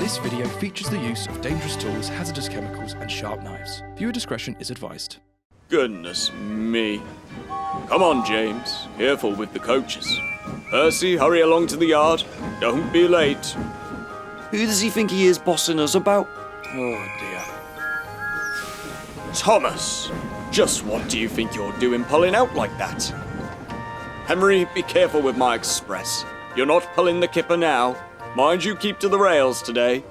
This video features the use of dangerous tools, hazardous chemicals, and sharp knives. Viewer discretion is advised. Goodness me. Come on, James. Careful with the coaches. Percy, hurry along to the yard. Don't be late. Who does he think he is bossing us about? Oh, dear. Thomas! Just what do you think you're doing pulling out like that? Henry, be careful with my express. You're not pulling the kipper now. Mind you keep to the rails today.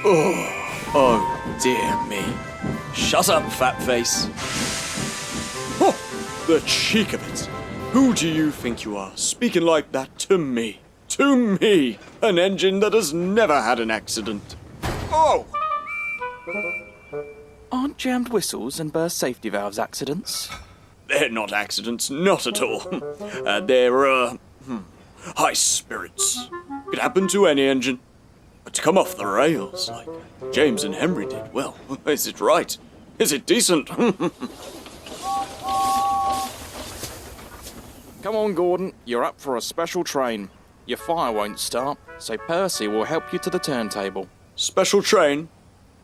Oh, dear me. Shut up, fat face. Oh, the cheek of it. Who do you think you are, speaking like that to me? To me, an engine that has never had an accident. Oh! Aren't jammed whistles and burst safety valves accidents? They're not accidents, not at all. They're, high spirits. Could happen to any engine. But to come off the rails like James and Henry did, well, is it right? Is it decent? Come on, Gordon. You're up for a special train. Your fire won't start, so Percy will help you to the turntable. Special train?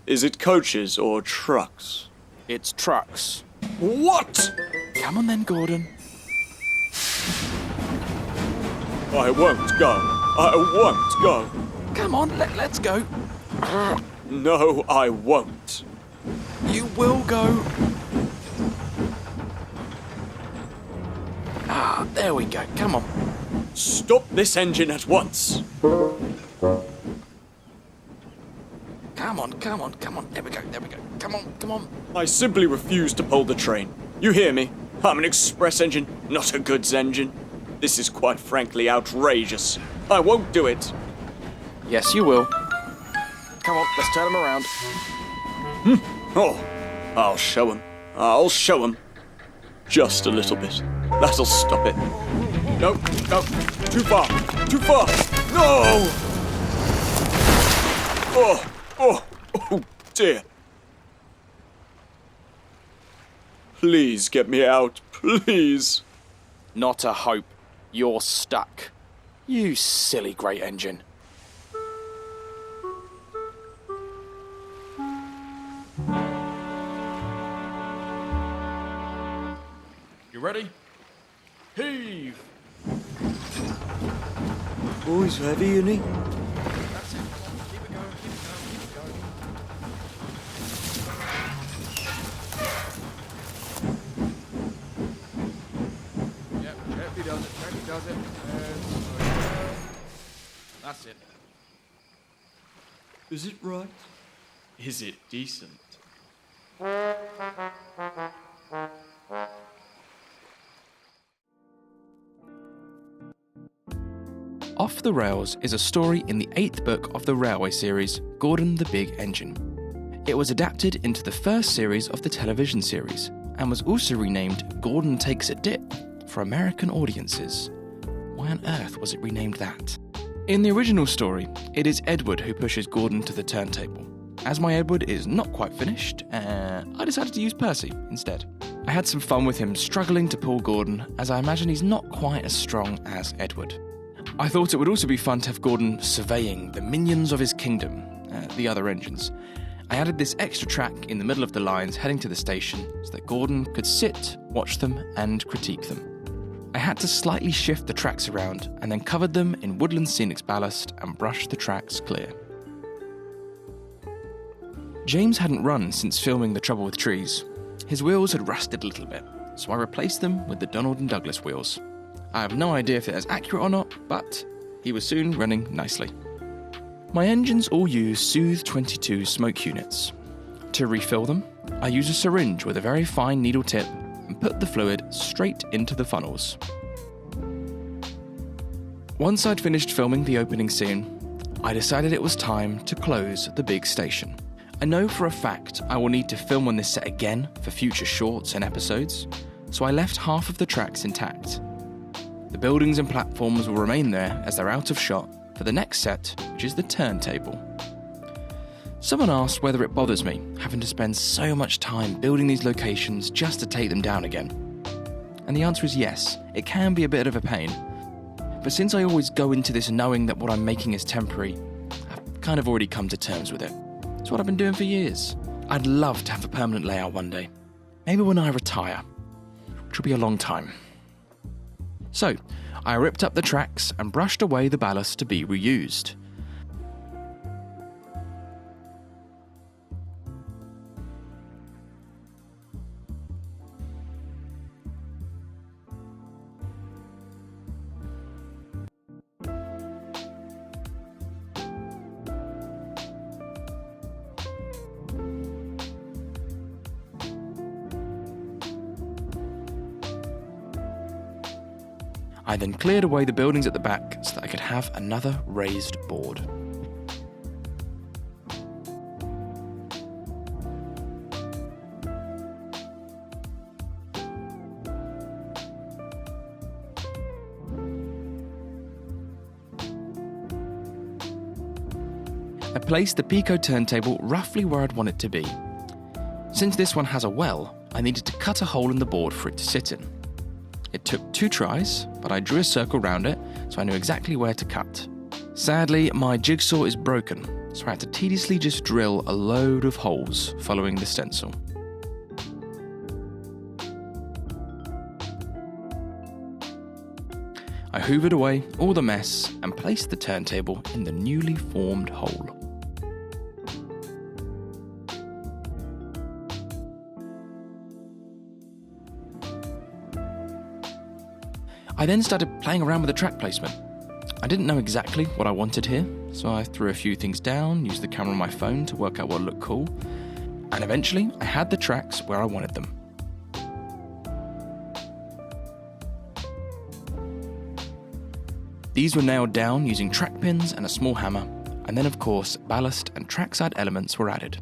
Is it coaches or trucks? It's trucks. What? Come on then, Gordon. I won't go. I won't go. Come on, let's go. No, I won't. You will go. Ah, there we go. Come on. Stop this engine at once. Come on. There we go. Come on. I simply refuse to pull the train. You hear me? I'm an express engine, not a goods engine. This is quite frankly outrageous. I won't do it. Yes, you will. Come on, let's turn him around. Oh, I'll show him. Just a little bit. That'll stop it. No, too far. No! Oh, dear. Please get me out, please. Not a hope. You're stuck. You silly great engine. You ready? Heave! Oh, he's heavy, isn't he? That's it. Keep it going. Yep, gently does it. That's it. Is it right? Is it decent? Off the Rails is a story in the 8th book of the Railway series, Gordon the Big Engine. It was adapted into the first series of the television series, and was also renamed Gordon Takes a Dip for American audiences. Why on earth was it renamed that? In the original story, it is Edward who pushes Gordon to the turntable. As my Edward is not quite finished, I decided to use Percy instead. I had some fun with him struggling to pull Gordon, as I imagine he's not quite as strong as Edward. I thought it would also be fun to have Gordon surveying the minions of his kingdom, the other engines. I added this extra track in the middle of the lines heading to the station so that Gordon could sit, watch them, and critique them. I had to slightly shift the tracks around and then covered them in Woodland Scenics ballast and brushed the tracks clear. James hadn't run since filming The Trouble with Trees. His wheels had rusted a little bit, so I replaced them with the Donald and Douglas wheels. I have no idea if it's accurate or not, but he was soon running nicely. My engines all use Soothe 22 smoke units. To refill them, I use a syringe with a very fine needle tip and put the fluid straight into the funnels. Once I'd finished filming the opening scene, I decided it was time to close the big station. I know for a fact I will need to film on this set again for future shorts and episodes, so I left half of the tracks intact. The buildings and platforms will remain there as they're out of shot for the next set, which is the turntable. Someone asked whether it bothers me having to spend so much time building these locations just to take them down again. And the answer is yes, it can be a bit of a pain. But since I always go into this knowing that what I'm making is temporary, I've kind of already come to terms with it. It's what I've been doing for years. I'd love to have a permanent layout one day. Maybe when I retire, which will be a long time. So, I ripped up the tracks and brushed away the ballast to be reused. I then cleared away the buildings at the back so that I could have another raised board. I placed the Pico turntable roughly where I'd want it to be. Since this one has a well, I needed to cut a hole in the board for it to sit in. It took 2 tries, but I drew a circle round it, so I knew exactly where to cut. Sadly, my jigsaw is broken, so I had to tediously just drill a load of holes following the stencil. I hoovered away all the mess and placed the turntable in the newly formed hole. I then started playing around with the track placement. I didn't know exactly what I wanted here, so I threw a few things down, used the camera on my phone to work out what looked cool, and eventually I had the tracks where I wanted them. These were nailed down using track pins and a small hammer, and then of course ballast and trackside elements were added.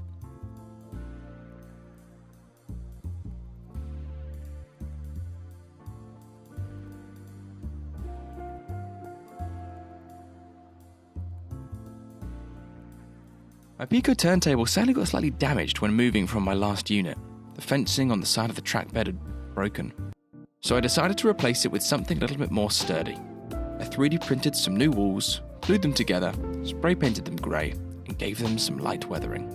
My Pico turntable sadly got slightly damaged when moving from my last unit. The fencing on the side of the track bed had broken. So I decided to replace it with something a little bit more sturdy. I 3D printed some new walls, glued them together, spray painted them grey, and gave them some light weathering.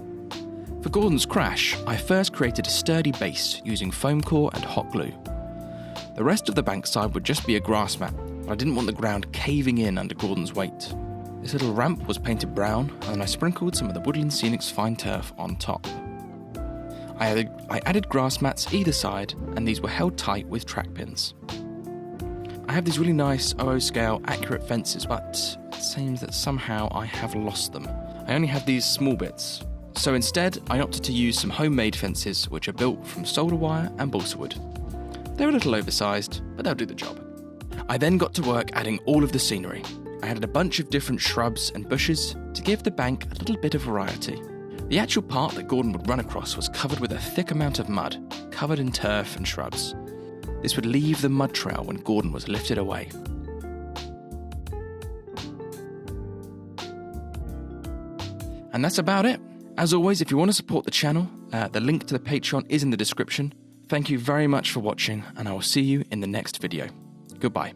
For Gordon's crash, I first created a sturdy base using foam core and hot glue. The rest of the bankside would just be a grass mat, but I didn't want the ground caving in under Gordon's weight. This little ramp was painted brown, and then I sprinkled some of the Woodland Scenics fine turf on top. I added grass mats either side, and these were held tight with track pins. I have these really nice OO scale accurate fences, but it seems that somehow I have lost them. I only have these small bits. So instead, I opted to use some homemade fences which are built from solder wire and balsa wood. They're a little oversized, but they'll do the job. I then got to work adding all of the scenery. I added a bunch of different shrubs and bushes to give the bank a little bit of variety. The actual part that Gordon would run across was covered with a thick amount of mud, covered in turf and shrubs. This would leave the mud trail when Gordon was lifted away. And that's about it. As always, if you want to support the channel, the link to the Patreon is in the description. Thank you very much for watching, and I will see you in the next video. Goodbye.